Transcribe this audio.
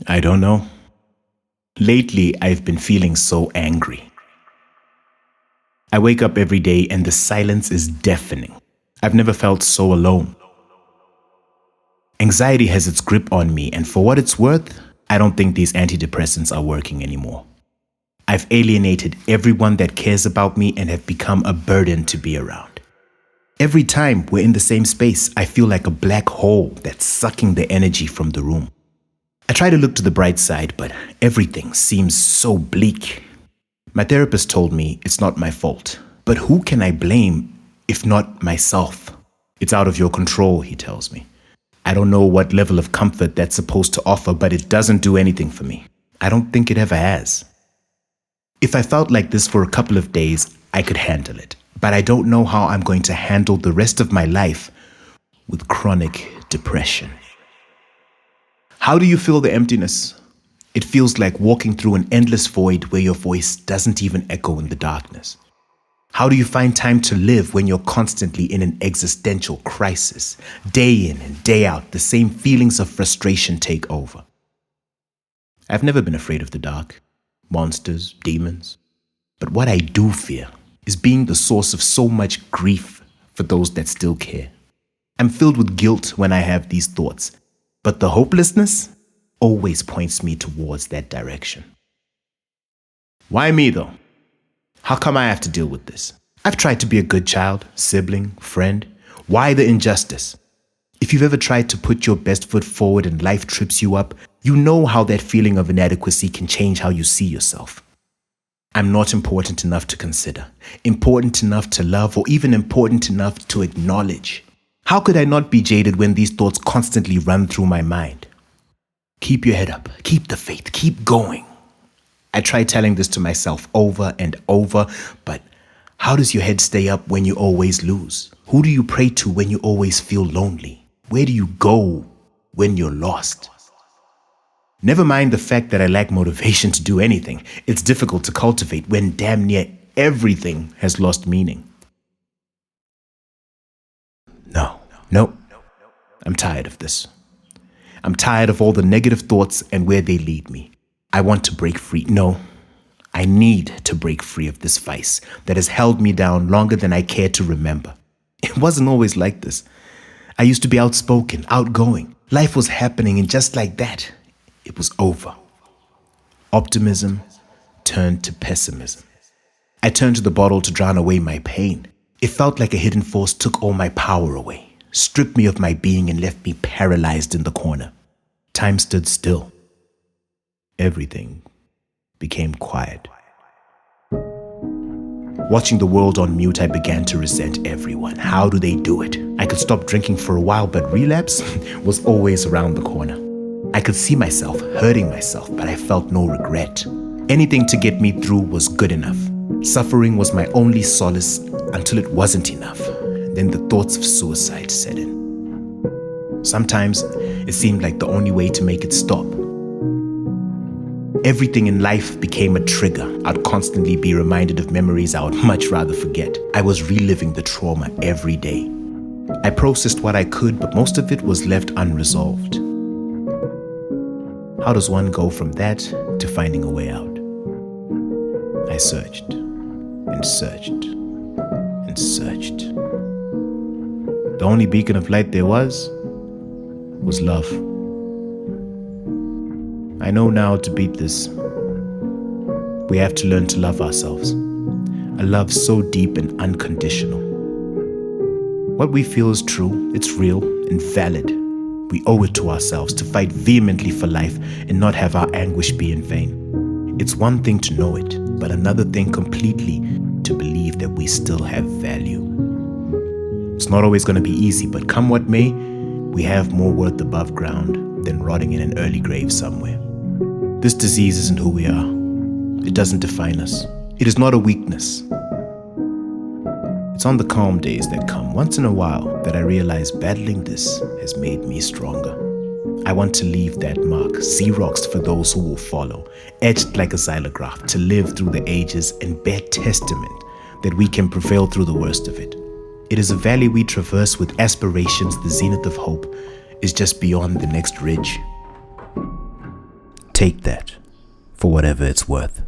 I don't know. Lately, I've been feeling so angry. I wake up every day and the silence is deafening. I've never felt so alone. Anxiety has its grip on me, and for what it's worth, I don't think these antidepressants are working anymore. I've alienated everyone that cares about me and have become a burden to be around. Every time we're in the same space, I feel like a black hole that's sucking the energy from the room. I try to look to the bright side, but everything seems so bleak. My therapist told me it's not my fault, but who can I blame if not myself? It's out of your control, he tells me. I don't know what level of comfort that's supposed to offer, but it doesn't do anything for me. I don't think it ever has. If I felt like this for a couple of days, I could handle it, but I don't know how I'm going to handle the rest of my life with chronic depression. How do you feel the emptiness? It feels like walking through an endless void where your voice doesn't even echo in the darkness. How do you find time to live when you're constantly in an existential crisis? Day in and day out, the same feelings of frustration take over. I've never been afraid of the dark, monsters, demons. But what I do fear is being the source of so much grief for those that still care. I'm filled with guilt when I have these thoughts, but the hopelessness always points me towards that direction. Why me though? How come I have to deal with this? I've tried to be a good child, sibling, friend. Why the injustice? If you've ever tried to put your best foot forward and life trips you up, you know how that feeling of inadequacy can change how you see yourself. I'm not important enough to consider, important enough to love, or even important enough to acknowledge. How could I not be jaded when these thoughts constantly run through my mind? Keep your head up, keep the faith, keep going. I try telling this to myself over and over, but how does your head stay up when you always lose? Who do you pray to when you always feel lonely? Where do you go when you're lost? Never mind the fact that I lack motivation to do anything. It's difficult to cultivate when damn near everything has lost meaning. No. I'm tired of this. I'm tired of all the negative thoughts and where they lead me. I want to break free. No, I need to break free of this vice that has held me down longer than I care to remember. It wasn't always like this. I used to be outspoken, outgoing. Life was happening, and just like that, it was over. Optimism turned to pessimism. I turned to the bottle to drown away my pain. It felt like a hidden force took all my power away, stripped me of my being, and left me paralyzed in the corner. Time stood still. Everything became quiet. Watching the world on mute, I began to resent everyone. How do they do it? I could stop drinking for a while, but relapse was always around the corner. I could see myself hurting myself, but I felt no regret. Anything to get me through was good enough. Suffering was my only solace until it wasn't enough. Then the thoughts of suicide set in. Sometimes it seemed like the only way to make it stop. Everything in life became a trigger. I'd constantly be reminded of memories I would much rather forget. I was reliving the trauma every day. I processed what I could, but most of it was left unresolved. How does one go from that to finding a way out? I searched and searched and searched. The only beacon of light there was love. I know now to beat this, we have to learn to love ourselves. A love so deep and unconditional. What we feel is true, it's real and valid. We owe it to ourselves to fight vehemently for life and not have our anguish be in vain. It's one thing to know it, but another thing completely to believe that we still have value. It's not always going to be easy, but come what may, we have more worth above ground than rotting in an early grave somewhere. This disease isn't who we are. It doesn't define us. It is not a weakness. It's on the calm days that come once in a while that I realize battling this has made me stronger. I want to leave that mark, Xeroxed for those who will follow, etched like a xylograph to live through the ages and bear testament that we can prevail through the worst of it. It is a valley we traverse with aspirations. The zenith of hope is just beyond the next ridge. Take that for whatever it's worth.